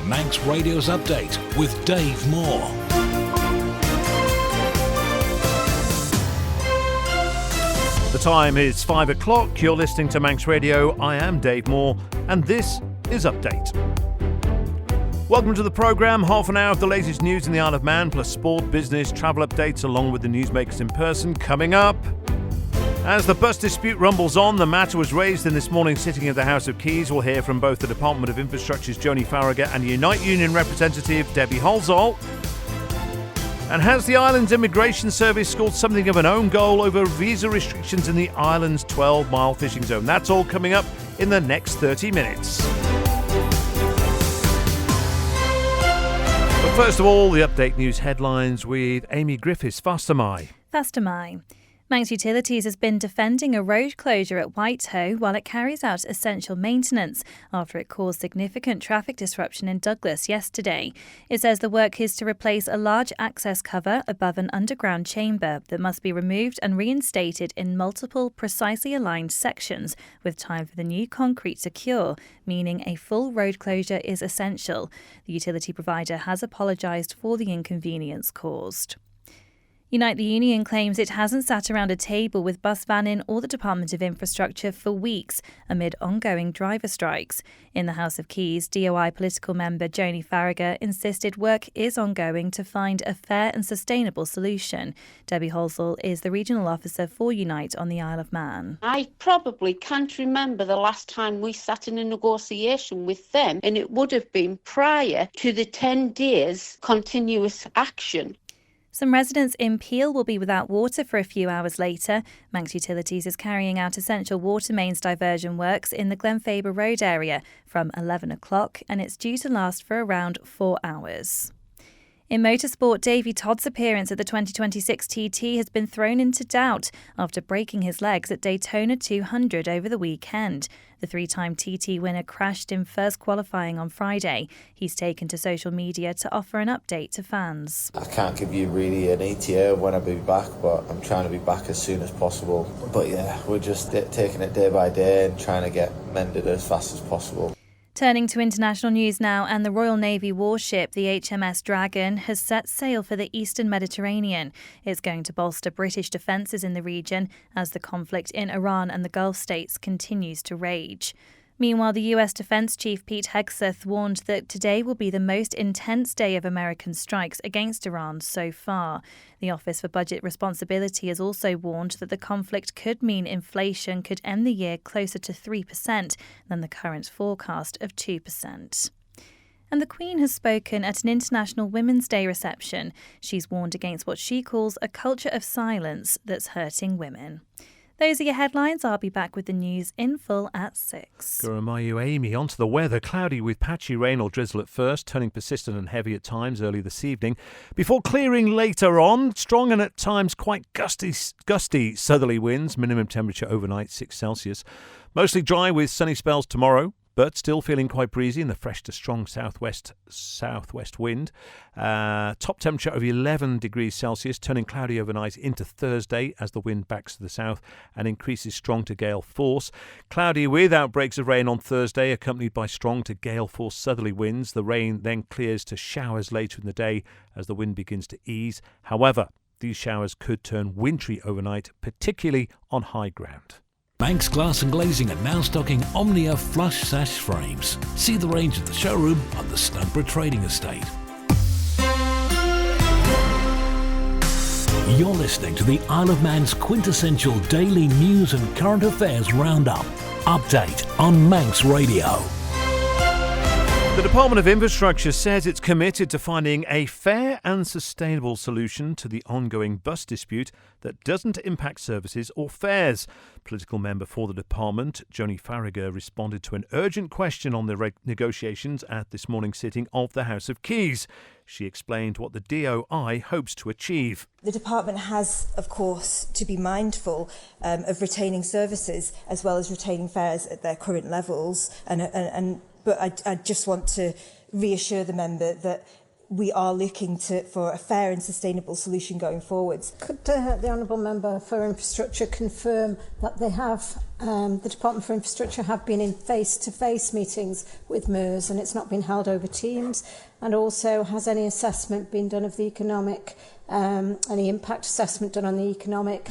Manx Radio's Update with Dave Moore. The time is 5 o'clock. You're listening to Manx Radio. I am Dave Moore, and this is Update. Welcome to the programme. Half an hour of the latest news in the Isle of Man, plus sport, business, travel updates, along with the newsmakers in person. Coming up, as the bus dispute rumbles on, the matter was raised in this morning's sitting of the House of Keys. We'll hear from both the Department of Infrastructure's Joney Faragher and Unite Union representative Debbie Halsall. And has the island's immigration service scored something of an own goal over visa restrictions in the island's 12-mile fishing zone? That's all coming up in the next 30 minutes. But first of all, the Update News headlines with Amy Griffiths. Fastamai. Manx Utilities has been defending a road closure at Whitehoe while it carries out essential maintenance after it caused significant traffic disruption in Douglas yesterday. It says the work is to replace a large access cover above an underground chamber that must be removed and reinstated in multiple precisely aligned sections with time for the new concrete to cure, meaning a full road closure is essential. The utility provider has apologised for the inconvenience caused. Unite the Union claims it hasn't sat around a table with Bus Vannin or the Department of Infrastructure for weeks amid ongoing driver strikes. In the House of Keys, DOI political member Joney Faragher insisted work is ongoing to find a fair and sustainable solution. Debbie Halsall is the regional officer for Unite on the Isle of Man. I probably can't remember the last time we sat in a negotiation with them, and it would have been prior to the 10 days continuous action. Some residents in Peel will be without water for a few hours later. Manx Utilities is carrying out essential water mains diversion works in the Glenfaber Road area from 11 o'clock, and it's due to last for around 4 hours. In motorsport, Davy Todd's appearance at the 2026 TT has been thrown into doubt after breaking his legs at Daytona 200 over the weekend. The three-time TT winner crashed in first qualifying on Friday. He's taken to social media to offer an update to fans. I can't give you really an ETA of when I'll be back, but I'm trying to be back as soon as possible. But yeah, we're just taking it day by day and trying to get mended as fast as possible. Turning to international news now, and the Royal Navy warship, the HMS Dragon, has set sail for the Eastern Mediterranean. It's going to bolster British defences in the region as the conflict in Iran and the Gulf states continues to rage. Meanwhile, the US Defense Chief Pete Hegseth warned that today will be the most intense day of American strikes against Iran so far. The Office for Budget Responsibility has also warned that the conflict could mean inflation could end the year closer to 3% than the current forecast of 2%. And the Queen has spoken at an International Women's Day reception. She's warned against what she calls a culture of silence that's hurting women. Those are your headlines. I'll be back with the news in full at 6. Guramayu Amy. On to the weather. Cloudy with patchy rain or drizzle at first, turning persistent and heavy at times early this evening, before clearing later on. Strong and at times quite gusty southerly winds. Minimum temperature overnight 6 Celsius. Mostly dry with sunny spells tomorrow, but still feeling quite breezy in the fresh to strong southwest wind. Top temperature of 11 degrees Celsius, turning cloudy overnight into Thursday as the wind backs to the south and increases strong to gale force. Cloudy with outbreaks of rain on Thursday, accompanied by strong to gale force southerly winds. The rain then clears to showers later in the day as the wind begins to ease. However, these showers could turn wintry overnight, particularly on high ground. Manx Glass and Glazing are now stocking Omnia flush sash frames. See the range at the showroom on the Snugborough Trading Estate. You're listening to the Isle of Man's quintessential daily news and current affairs roundup. Update on Manx Radio. The Department of Infrastructure says it's committed to finding a fair and sustainable solution to the ongoing bus dispute that doesn't impact services or fares. Political member for the department, Joney Faragher, responded to an urgent question on the negotiations at this morning's sitting of the House of Keys. She explained what the DOI hopes to achieve. The department has, of course, to be mindful of retaining services as well as retaining fares at their current levels. But I just want to reassure the member that we are looking for a fair and sustainable solution going forwards. Could the Honourable Member for Infrastructure confirm that they have The Department for Infrastructure have been in face-to-face meetings with MERS, and it's not been held over Teams. And also, has any assessment been done of the economic, any impact assessment done on the economic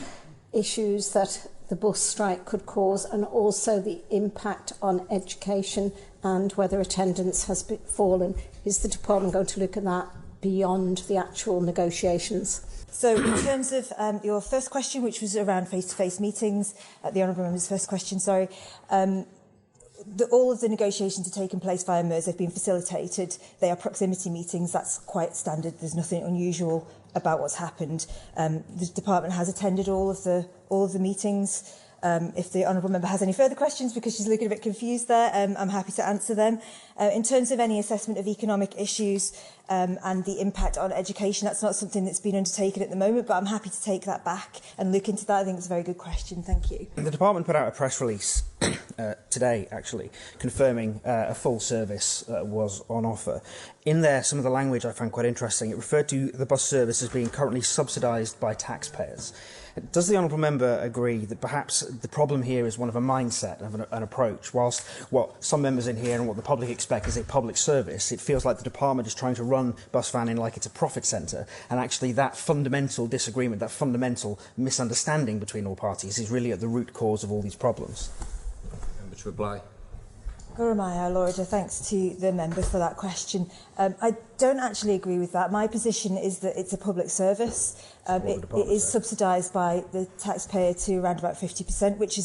issues that the bus strike could cause, and also the impact on education and whether attendance has fallen? Is the department going to look at that beyond the actual negotiations? So in terms of your first question, which was around face-to-face meetings, the Honourable Member's first question, all of the negotiations are taking place via MERS. They've been facilitated. They are proximity meetings. That's quite standard. There's nothing unusual about what's happened. The department has attended all of the meetings. If the Honourable Member has any further questions, because she's looking a bit confused there, I'm happy to answer them. In terms of any assessment of economic issues and the impact on education, that's not something that's been undertaken at the moment, but I'm happy to take that back and look into that. I think it's a very good question. Thank you. The department put out a press release today, actually, confirming a full service was on offer. In there, some of the language I found quite interesting. It referred to the bus service as being currently subsidised by taxpayers. Does the Honourable Member agree that perhaps the problem here is one of a mindset, of an approach? Whilst what some members in here and what the public expect is a public service, it feels like the department is trying to run bus vanning like it's a profit centre, and actually that fundamental disagreement, that fundamental misunderstanding between all parties is really at the root cause of all these problems. Member to reply. Goramaya, Lorida, thanks to the member for that question. I don't actually agree with that. My position is that it's a public service. It is subsidised by the taxpayer to around about 50%, which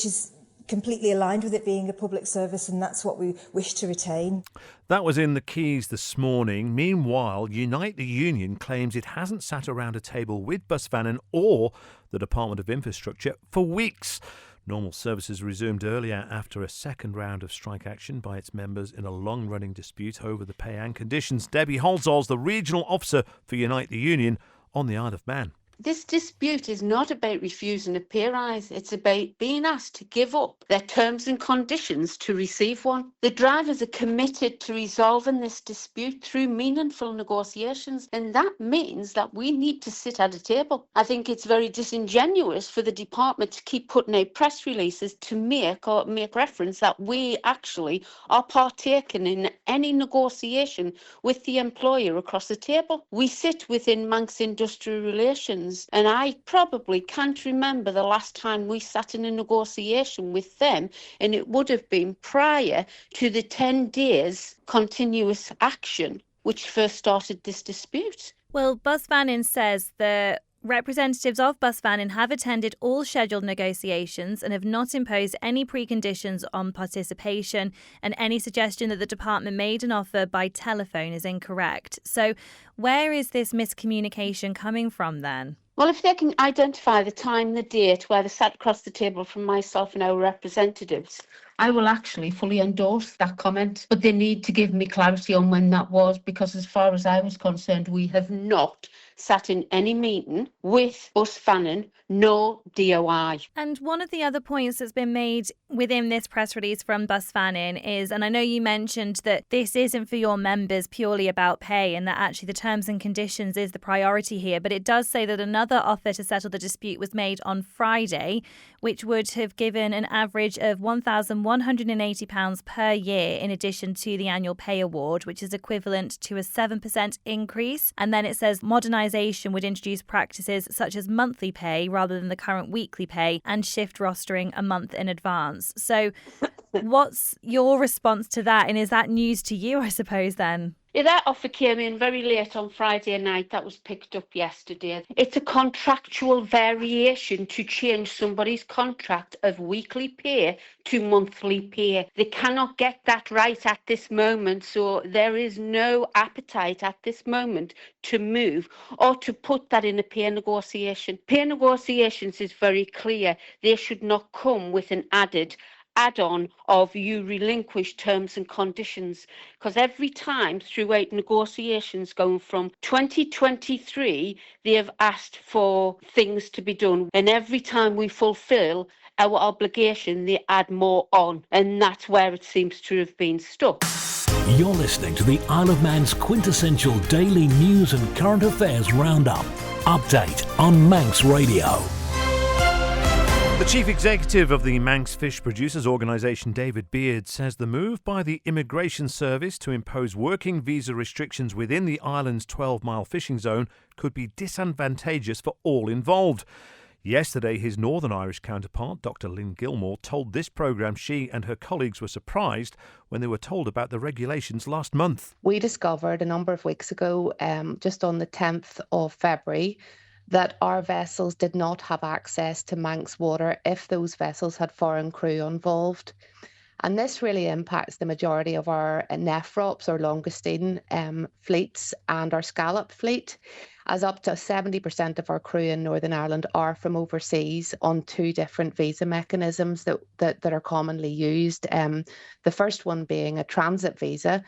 is completely aligned with it being a public service, and that's what we wish to retain. That was in the Keys this morning. Meanwhile, Unite the Union claims it hasn't sat around a table with Bus Vannin or the Department of Infrastructure for weeks. Normal services resumed earlier after a second round of strike action by its members in a long-running dispute over the pay and conditions. Debbie Halsall is the regional officer for Unite the Union on the Isle of Man. This dispute is not about refusing a pay rise. It's about being asked to give up their terms and conditions to receive one. The drivers are committed to resolving this dispute through meaningful negotiations, and that means that we need to sit at a table. I think it's very disingenuous for the department to keep putting out press releases to make reference that we actually are partaking in any negotiation with the employer across the table. We sit within Manx Industrial Relations, and I probably can't remember the last time we sat in a negotiation with them, and it would have been prior to the 10 days continuous action which first started this dispute. Well, Bus Vannin says the representatives of Bus Vannin have attended all scheduled negotiations and have not imposed any preconditions on participation, and any suggestion that the department made an offer by telephone is incorrect. So where is this miscommunication coming from then? Well, if they can identify the time, the date where they sat across the table from myself and our representatives, I will actually fully endorse that comment. But they need to give me clarity on when that was, because as far as I was concerned, we have not sat in any meeting with Bus Vannin, no DOI. And one of the other points that's been made within this press release from Bus Vannin is, and I know you mentioned that this isn't for your members purely about pay, and that actually the terms and conditions is the priority here, but it does say that another offer to settle the dispute was made on Friday, which would have given an average of £1,180 per year in addition to the annual pay award, which is equivalent to a 7% increase. And then it says modernisation would introduce practices such as monthly pay rather than the current weekly pay, and shift rostering a month in advance. So what's your response to that? And is that news to you, I suppose, then? Yeah, that offer came in very late on Friday night. That was picked up yesterday. It's a contractual variation to change somebody's contract of weekly pay to monthly pay. They cannot get that right at this moment, so there is no appetite at this moment to move or to put that in a pay negotiation. Pay negotiations is very clear. They should not come with an add-on of you relinquish terms and conditions, because every time throughout negotiations going from 2023 they have asked for things to be done, and every time we fulfil our obligation they add more on, and that's where it seems to have been stuck. You're listening to the Isle of Man's quintessential daily news and current affairs roundup. Update on Manx Radio. The chief executive of the Manx Fish Producers Organisation, David Beard, says the move by the Immigration Service to impose working visa restrictions within the island's 12-mile fishing zone could be disadvantageous for all involved. Yesterday, his Northern Irish counterpart, Dr. Lynn Gilmore, told this programme she and her colleagues were surprised when they were told about the regulations last month. We discovered a number of weeks ago, just on the 10th of February, that our vessels did not have access to Manx water if those vessels had foreign crew involved. And this really impacts the majority of our nephrops or longestine fleets and our scallop fleet, as up to 70% of our crew in Northern Ireland are from overseas on two different visa mechanisms that are commonly used. The first one being a transit visa,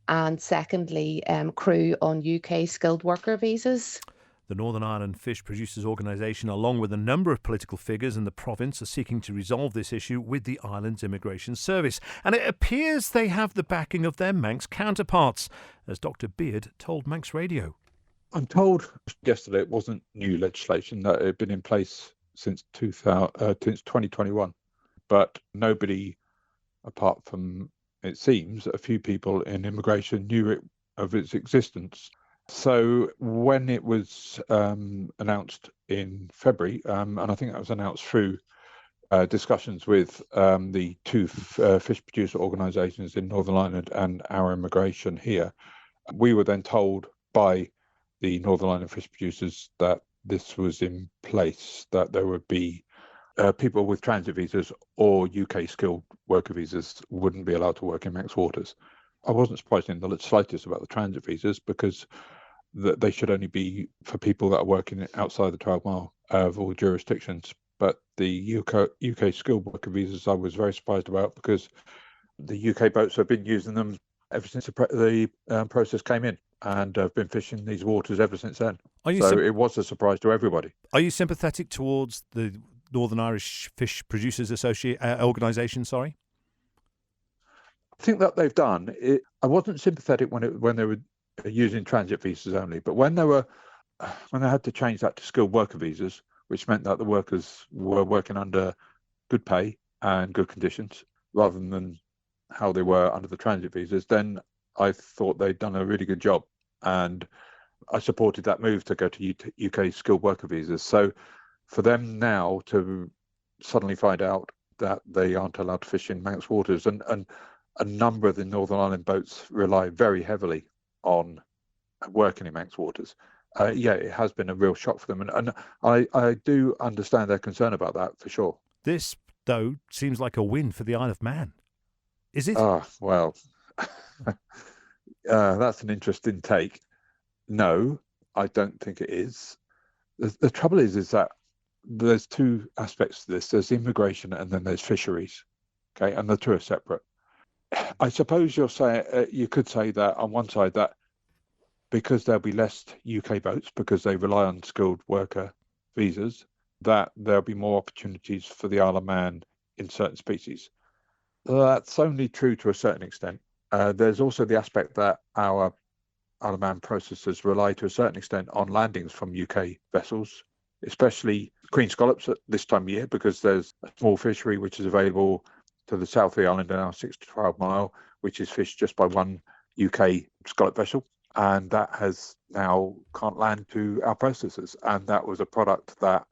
and secondly, crew on UK skilled worker visas. The Northern Ireland Fish Producers Organisation, along with a number of political figures in the province, are seeking to resolve this issue with the island's immigration service. And it appears they have the backing of their Manx counterparts, as Dr. Beard told Manx Radio. I'm told yesterday it wasn't new legislation, that it had been in place since 2021. But nobody, apart from, it seems, a few people in immigration knew of its existence. So when it was announced in February, and I think that was announced through discussions with the two fish producer organisations in Northern Ireland and our immigration here, we were then told by the Northern Ireland fish producers that this was in place, that there would be people with transit visas or UK skilled worker visas wouldn't be allowed to work in Manx waters. I wasn't surprised in the slightest about the transit visas, because they should only be for people that are working outside the 12-mile of all jurisdictions. But the UK skilled worker visas I was very surprised about, because the UK boats have been using them ever since the process came in, and have been fishing these waters ever since then. It was a surprise to everybody. Are you sympathetic towards the Northern Irish Fish Producers Organisation? Sorry. I think that they've done it. I wasn't sympathetic when they were using transit visas only, but when they had to change that to skilled worker visas, which meant that the workers were working under good pay and good conditions rather than how they were under the transit visas, then I thought they'd done a really good job, and I supported that move to go to UK skilled worker visas. So for them now to suddenly find out that they aren't allowed to fish in Manx waters, and a number of the Northern Ireland boats rely very heavily on working in Manx waters. It has been a real shock for them, and I do understand their concern about that for sure. This, though, seems like a win for the Isle of Man. Is it? Well, that's an interesting take. No, I don't think it is. The trouble is that there's two aspects to this. There's immigration and then there's fisheries, okay, and the two are separate. I suppose you could say that on one side, that because there'll be less UK boats because they rely on skilled worker visas, that there'll be more opportunities for the Isle of Man in certain species. That's only true to a certain extent. There's also the aspect that our Isle of Man processors rely to a certain extent on landings from UK vessels, especially Queen scallops at this time of year, because there's a small fishery which is available to the south of the island in our 6 to 12 mile, which is fished just by one UK scallop vessel. And that has now can't land to our processors. And that was a product that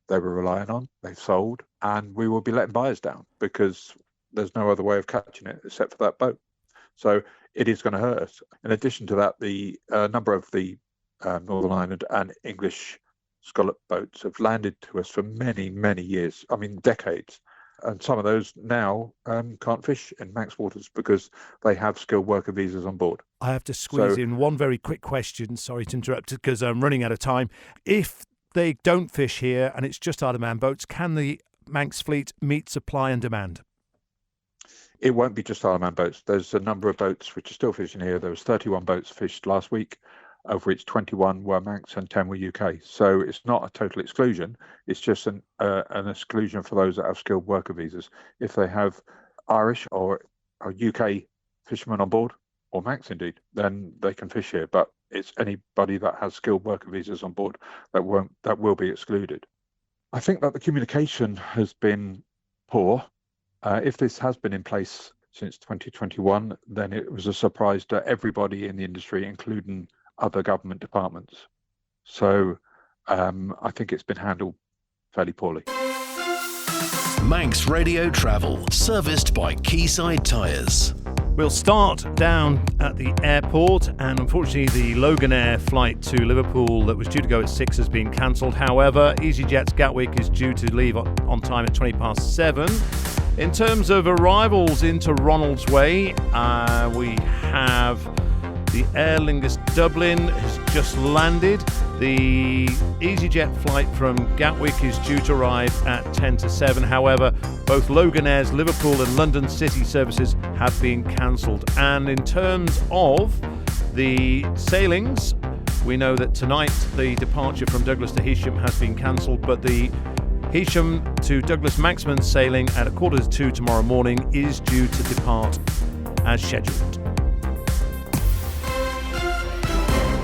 they were relying on. They've sold, and we will be letting buyers down because there's no other way of catching it except for that boat. So it is going to hurt us. In addition to that, the number of the Northern Ireland and English scallop boats have landed to us for many, many years. I mean, decades. And some of those now can't fish in Manx waters because they have skilled worker visas on board. I have to squeeze in one very quick question. Sorry to interrupt, because I'm running out of time. If they don't fish here and it's just Isle of Man boats, can the Manx fleet meet supply and demand? It won't be just Isle of Man boats. There's a number of boats which are still fishing here. There was 31 boats fished last week, of which 21 were Manx and 10 were UK. So it's not a total exclusion. It's just an exclusion for those that have skilled worker visas. If they have Irish or UK fishermen on board, or Manx indeed, then they can fish here. But it's anybody that has skilled worker visas on board that will be excluded. I think that the communication has been poor. If this has been in place since 2021, then it was a surprise to everybody in the industry, including other government departments. So I think it's been handled fairly poorly. Manx Radio Travel, serviced by Quayside Tyres. We'll start down at the airport, and unfortunately the Loganair flight to Liverpool that was due to go at 6 has been cancelled. However, EasyJet's Gatwick is due to leave on time at 7:20. In terms of arrivals into Ronaldsway, we have the Aer Lingus Dublin has just landed. The EasyJet flight from Gatwick is due to arrive at 7:10. However, both Loganair's Liverpool and London City services have been cancelled. And in terms of the sailings, we know that tonight the departure from Douglas to Heysham has been cancelled, but the Heysham to Douglas Maximum sailing at 1:45 tomorrow morning is due to depart as scheduled.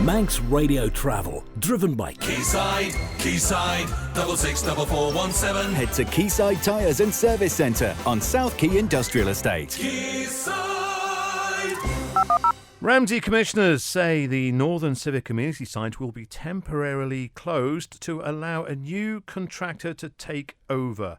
Manx Radio Travel, driven by Quayside, 664417. Head to Quayside Tyres and Service Centre on South Quay Industrial Estate. Quayside. Ramsey commissioners say the Northern Civic Community site will be temporarily closed to allow a new contractor to take over.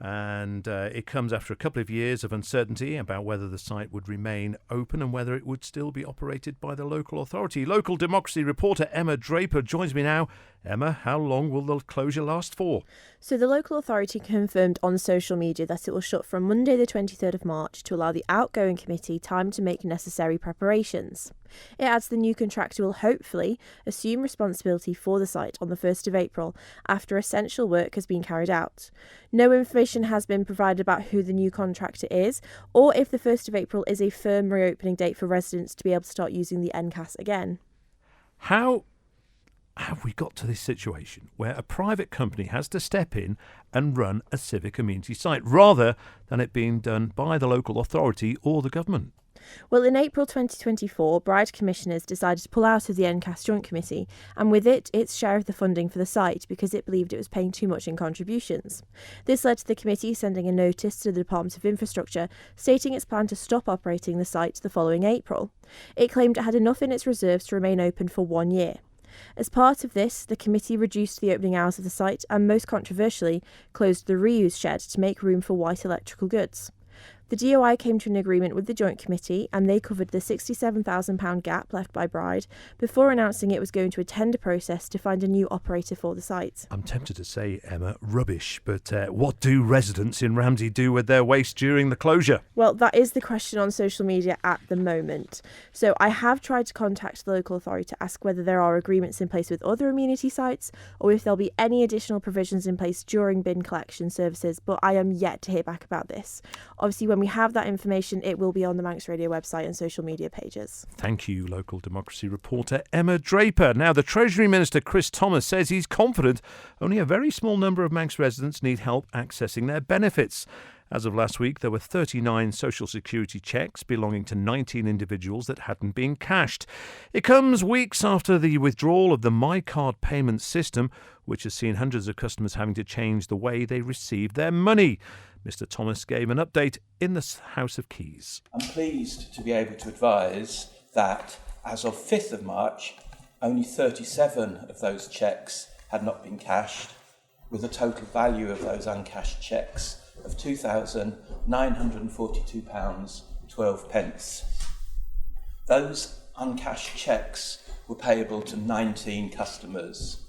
And it comes after a couple of years of uncertainty about whether the site would remain open and whether it would still be operated by the local authority. Local Democracy reporter Emma Draper joins me now. Emma, how long will the closure last for? So the local authority confirmed on social media that it will shut from Monday the 23rd of March to allow the outgoing committee time to make necessary preparations. It adds the new contractor will hopefully assume responsibility for the site on the 1st of April after essential work has been carried out. No information has been provided about who the new contractor is or if the 1st of April is a firm reopening date for residents to be able to start using the NCAS again. How have we got to this situation where a private company has to step in and run a civic community site rather than it being done by the local authority or the government? Well, in April 2024, Bride Commissioners decided to pull out of the NCAS Joint Committee, and with it, its share of the funding for the site because it believed it was paying too much in contributions. This led to the committee sending a notice to the Department of Infrastructure stating its plan to stop operating the site the following April. It claimed it had enough in its reserves to remain open for 1 year. As part of this, the committee reduced the opening hours of the site and, most controversially, closed the reuse shed to make room for white electrical goods. The DOI came to an agreement with the Joint Committee and they covered the £67,000 gap left by Bride before announcing it was going to a tender process to find a new operator for the site. I'm tempted to say, Emma, rubbish, but what do residents in Ramsey do with their waste during the closure? Well, that is the question on social media at the moment. So I have tried to contact the local authority to ask whether there are agreements in place with other amenity sites or if there'll be any additional provisions in place during bin collection services, but I am yet to hear back about this. Obviously, when we have that information, it will be on the Manx Radio website and social media pages. Thank you, Local Democracy reporter Emma Draper. Now, the Treasury Minister Chris Thomas says he's confident only a very small number of Manx residents need help accessing their benefits. As of last week, there were 39 social security cheques belonging to 19 individuals that hadn't been cashed. It comes weeks after the withdrawal of the MyCard payment system, which has seen hundreds of customers having to change the way they receive their money. Mr Thomas gave an update in the House of Keys. I'm pleased to be able to advise that as of 5th of March, only 37 of those cheques had not been cashed, with a total value of those uncashed cheques of £2,942.12. Those uncashed cheques were payable to 19 customers,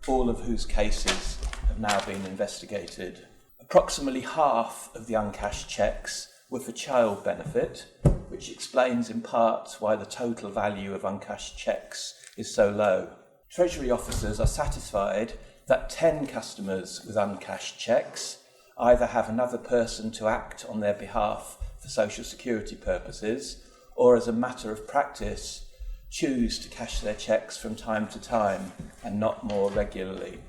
all of whose cases have now been investigated. Approximately half of the uncashed cheques were for child benefit, which explains in part why the total value of uncashed cheques is so low. Treasury officers are satisfied that 10 customers with uncashed cheques either have another person to act on their behalf for social security purposes or, as a matter of practice, choose to cash their cheques from time to time and not more regularly.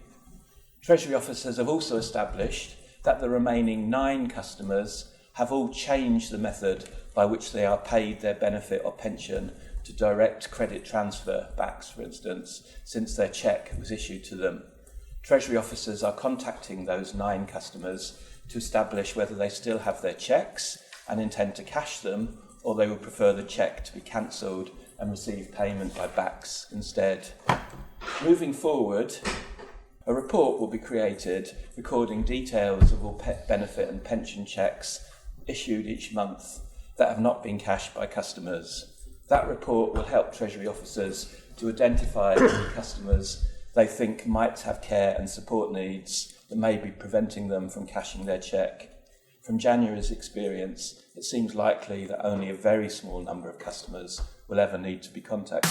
Treasury officers have also established that the remaining 9 customers have all changed the method by which they are paid their benefit or pension to direct credit transfer backs, for instance, since their cheque was issued to them. Treasury officers are contacting those 9 customers to establish whether they still have their cheques and intend to cash them, or they would prefer the cheque to be cancelled and receive payment by BACS instead. Moving forward, a report will be created recording details of all benefit and pension cheques issued each month that have not been cashed by customers. That report will help Treasury officers to identify any customers they think might have care and support needs that may be preventing them from cashing their cheque. From January's experience, it seems likely that only a very small number of customers will ever need to be contacted.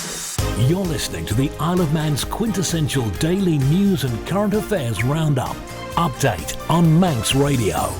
You're listening to the Isle of Man's quintessential daily news and current affairs roundup. Update on Manx Radio.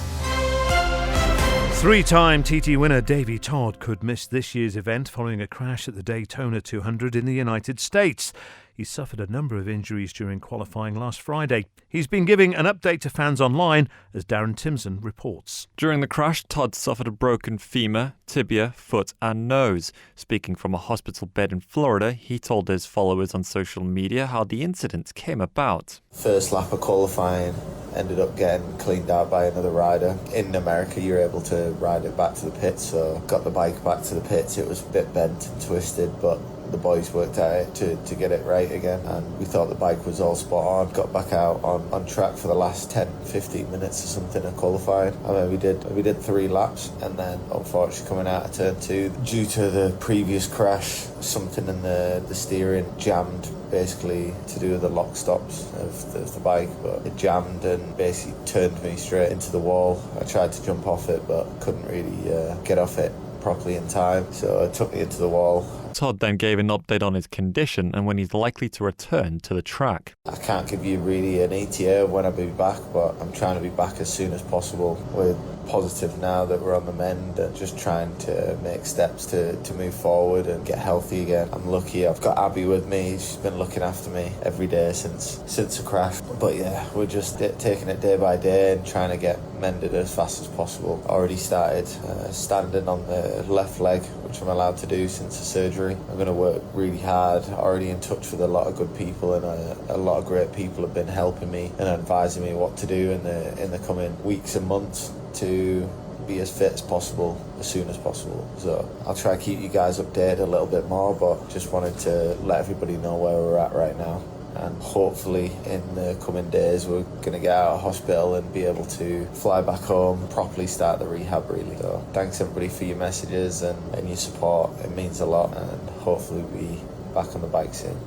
3-time TT winner Davey Todd could miss this year's event following a crash at the Daytona 200 in the United States. He suffered a number of injuries during qualifying last Friday. He's been giving an update to fans online as Darren Timson reports. During the crash, Todd suffered a broken femur, tibia, foot and nose. Speaking from a hospital bed in Florida, he told his followers on social media how the incident came about. First lap of qualifying, ended up getting cleaned out by another rider. In America, you're able to ride it back to the pits, so got the bike back to the pits. It was a bit bent and twisted, but the boys worked at it to get it right again, and we thought the bike was all spot on. Got back out on track for the last 10-15 minutes or something of qualifying. I mean, we did 3 laps, and then unfortunately coming out of turn 2, due to the previous crash, something in the steering jammed, basically to do with the lock stops of the bike, but it jammed and basically turned me straight into the wall. I tried to jump off it, but couldn't really get off it properly in time, so it took me into the wall. Todd then gave an update on his condition and when he's likely to return to the track. I can't give you really an ETA of when I'll be back, but I'm trying to be back as soon as possible. We're positive now that we're on the mend and just trying to make steps to move forward and get healthy again. I'm lucky I've got Abby with me. She's been looking after me every day since the crash. But yeah, we're just taking it day by day and trying to get mended as fast as possible. Already started standing on the left leg, which I'm allowed to do since the surgery. I'm going to work really hard. Already in touch with a lot of good people, and a lot of great people have been helping me and advising me what to do in the coming weeks and months to be as fit as possible as soon as possible. So I'll try to keep you guys updated a little bit more, but just wanted to let everybody know where we're at right now. And hopefully in the coming days we're going to get out of hospital and be able to fly back home, properly start the rehab really. So thanks everybody for your messages and your support. It means a lot, and hopefully we'll be back on the bike soon.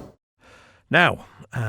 Now,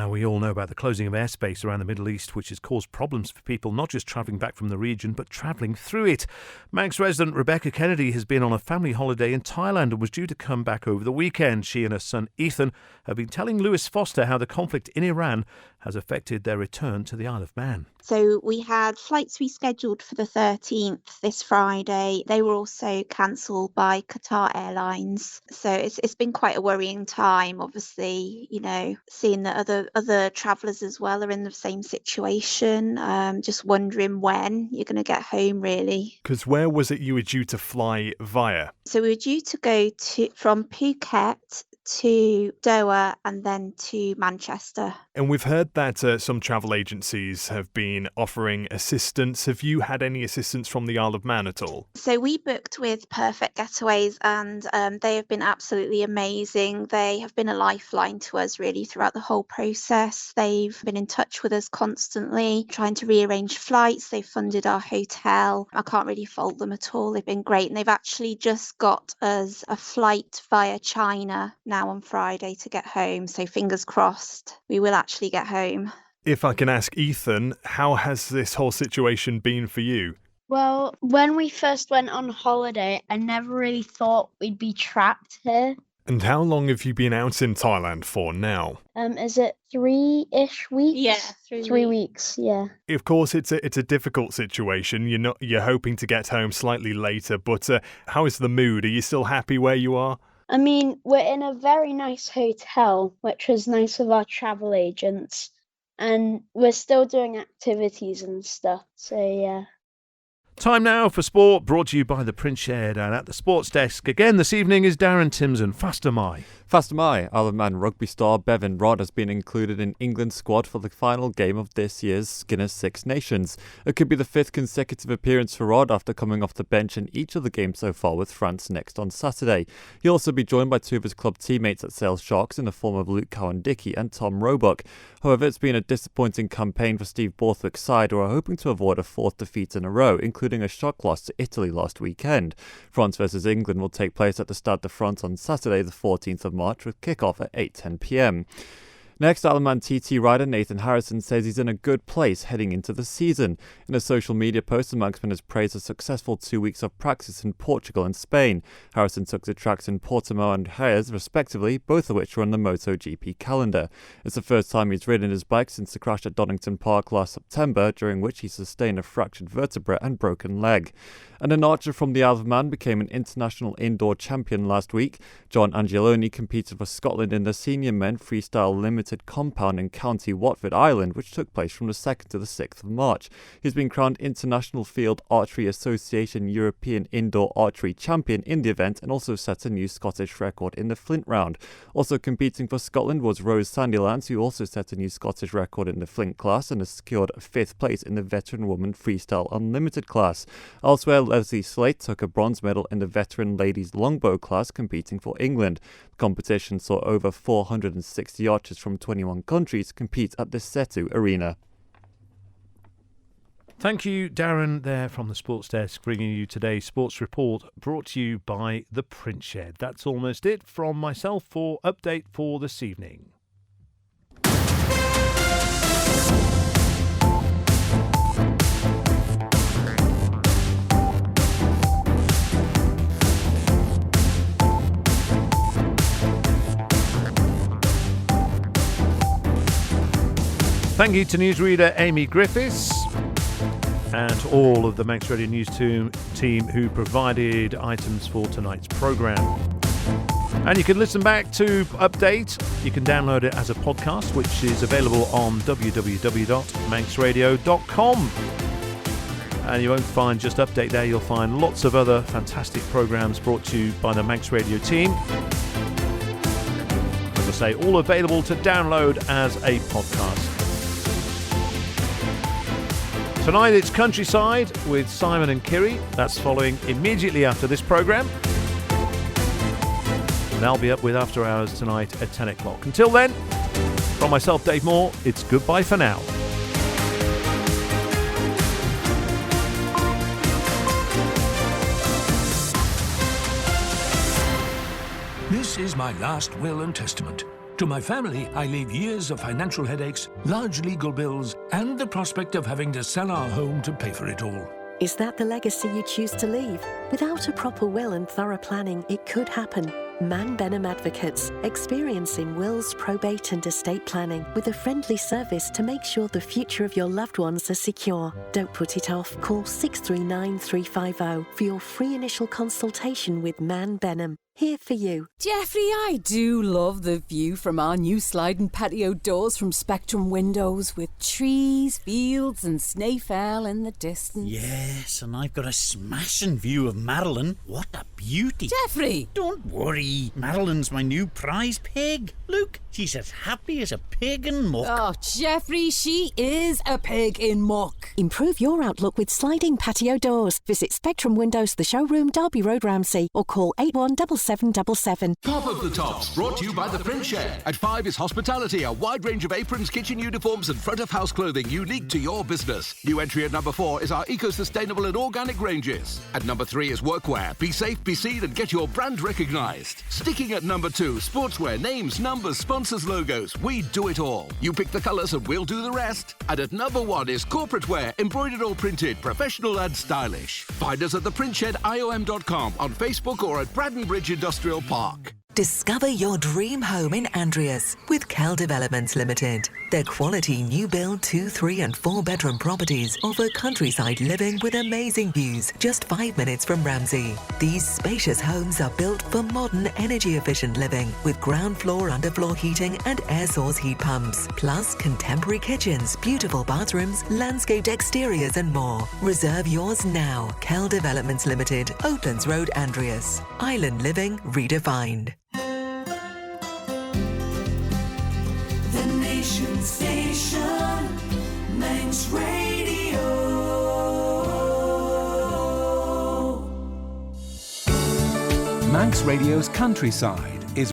we all know about the closing of airspace around the Middle East, which has caused problems for people not just travelling back from the region, but travelling through it. Manx resident Rebecca Kennedy has been on a family holiday in Thailand and was due to come back over the weekend. She and her son Ethan have been telling Lewis Foster how the conflict in Iran has affected their return to the Isle of Man. So we had flights rescheduled for the 13th this Friday. They were also cancelled by Qatar Airlines. So it's been quite a worrying time, obviously, you know, seeing that other travellers as well are in the same situation. Just wondering when you're going to get home, really. Because where was it you were due to fly via? So we were due to go from Phuket to Doha and then to Manchester. And we've heard that some travel agencies have been offering assistance. Have you had any assistance from the Isle of Man at all? So we booked with Perfect Getaways, and they have been absolutely amazing. They have been a lifeline to us really throughout the whole process. They've been in touch with us constantly, trying to rearrange flights. They've funded our hotel. I can't really fault them at all. They've been great, and they've actually just got us a flight via China now on Friday to get home. So fingers crossed we will actually get home. If I can ask Ethan, how has this whole situation been for you? Well, when we first went on holiday, I never really thought we'd be trapped here. And how long have you been out in Thailand for now? Is it 3-ish weeks? Yeah, 3 weeks, yeah. Of course, it's a difficult situation. You're hoping to get home slightly later, but how is the mood? Are you still happy where you are? I mean, we're in a very nice hotel, which was nice of our travel agents, and we're still doing activities and stuff, so yeah. Time now for sport, brought to you by the Print Shed. And at the sports desk again this evening is Darren Timson. Faster my. Isle of Man rugby star Bevan Rodd has been included in England's squad for the final game of this year's Skinner Six Nations. It could be the 5th consecutive appearance for Rodd after coming off the bench in each of the games so far, with France next on Saturday. He'll also be joined by 2 of his club teammates at Sale Sharks in the form of Luke Cowan-Dickie and Tom Roebuck. However, it's been a disappointing campaign for Steve Borthwick's side, who are hoping to avoid a 4th defeat in a row, including a shock loss to Italy last weekend. France versus England will take place at the Stade de France on Saturday, the 14th of March, with kick-off at 8:10pm. Next, Isle of Man TT rider Nathan Harrison says he's in a good place heading into the season. In a social media post, the marksman has praised a successful 2 weeks of practice in Portugal and Spain. Harrison took the tracks in Portimao and Jerez, respectively, both of which are on the MotoGP calendar. It's the first time he's ridden his bike since the crash at Donington Park last September, during which he sustained a fractured vertebra and broken leg. And an archer from the Isle of Man became an international indoor champion last week. John Angeloni competed for Scotland in the senior men freestyle limited compound in County Watford, Ireland, which took place from the 2nd to the 6th of March. He's been crowned International Field Archery Association European Indoor Archery Champion in the event and also set a new Scottish record in the Flint round. Also competing for Scotland was Rose Sandilands, who also set a new Scottish record in the Flint class and has secured 5th place in the Veteran Woman Freestyle Unlimited class. Elsewhere, Leslie Slate took a bronze medal in the Veteran Ladies Longbow class, competing for England. The competition saw over 460 archers from 21 countries compete at the Setu Arena. Thank you, Darren, there from the sports desk, bringing you today's sports report, brought to you by the Print Shed. That's almost it from myself for update for this evening. Thank you to newsreader Amy Griffiths and all of the Manx Radio News team who provided items for tonight's programme. And you can listen back to Update. You can download it as a podcast, which is available on www.manxradio.com. And you won't find just Update there, you'll find lots of other fantastic programmes brought to you by the Manx Radio team. As I say, all available to download as a podcast. Tonight it's Countryside with Simon and Kiri. That's following immediately after this programme. And I'll be up with After Hours tonight at 10 o'clock. Until then, from myself, Dave Moore, it's goodbye for now. This is my last will and testament. To my family, I leave years of financial headaches, large legal bills, and the prospect of having to sell our home to pay for it all. Is that the legacy you choose to leave? Without a proper will and thorough planning, it could happen. Man Benham Advocates, experience in wills, probate and estate planning, with a friendly service to make sure the future of your loved ones are secure. Don't put it off. Call 639 350 for your free initial consultation with Man Benham. Here for you. Jeffrey, I do love the view from our new sliding patio doors from Spectrum Windows, with trees, fields and Snaefell in the distance. Yes, and I've got a smashing view of Madeline. What a beauty. Jeffrey! Don't worry. Madeline's my new prize pig. Look, she's as happy as a pig in muck. Oh, Jeffrey, she is a pig in muck. Improve your outlook with sliding patio doors. Visit Spectrum Windows, the showroom, Derby Road, Ramsey, or call 817777. Top of the Tops, brought to you by the Print Shed. At 5 is hospitality, a wide range of aprons, kitchen uniforms and front-of-house clothing unique to your business. New entry at number 4 is our eco-sustainable and organic ranges. At number 3 is workwear. Be safe, be seen and get your brand recognised. Sticking at number 2, sportswear, names, numbers, sponsors, logos. We do it all. You pick the colours and we'll do the rest. And at number 1 is corporate wear, embroidered or printed, professional and stylish. Find us at theprintshediom.com, on Facebook or at Braddon Bridge Industrial Park. Discover your dream home in Andreas with Cal Developments Limited. Their quality new build 2, 3 and 4 bedroom properties offer countryside living with amazing views just 5 minutes from Ramsey. These spacious homes are built for modern energy efficient living with ground floor underfloor heating and air source heat pumps, plus contemporary kitchens, beautiful bathrooms, landscaped exteriors and more. Reserve yours now. Cal Developments Limited, Oatlands Road, Andreas. Island living redefined. The Nation Station, Manx Radio. Manx Radio's Countryside